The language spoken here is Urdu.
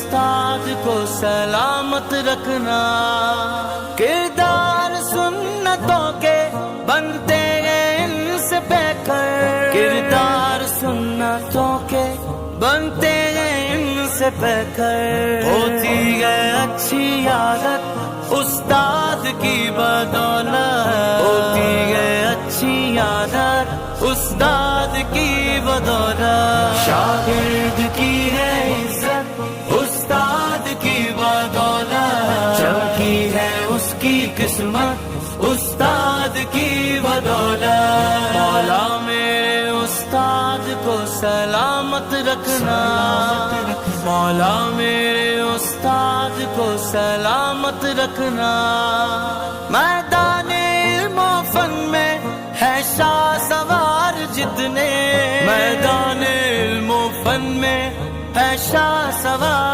استاد کو سلامت رکھنا، کردار سنتوں کے بنتے ہیں ان سے بے کر، کردار سنتوں کے بنتے ہیں ان سے بے کر، ہوتی ہے اچھی عادت استاد کی بدولت، ہوتی ہے اچھی عادت استاد کی بدولت، شاگرد کی ہے عزت استاد کی بدولت، چمکی ہے اس کی قسمت استاد کی بدولت، مولا میرے استاد کو سلامت رکھنا، مولا میرے استاد کو سلامت رکھنا، میدان علم و فن میں ہے شاہ سوار جتنے، میدان علم و فن میں ہے شاہ سوار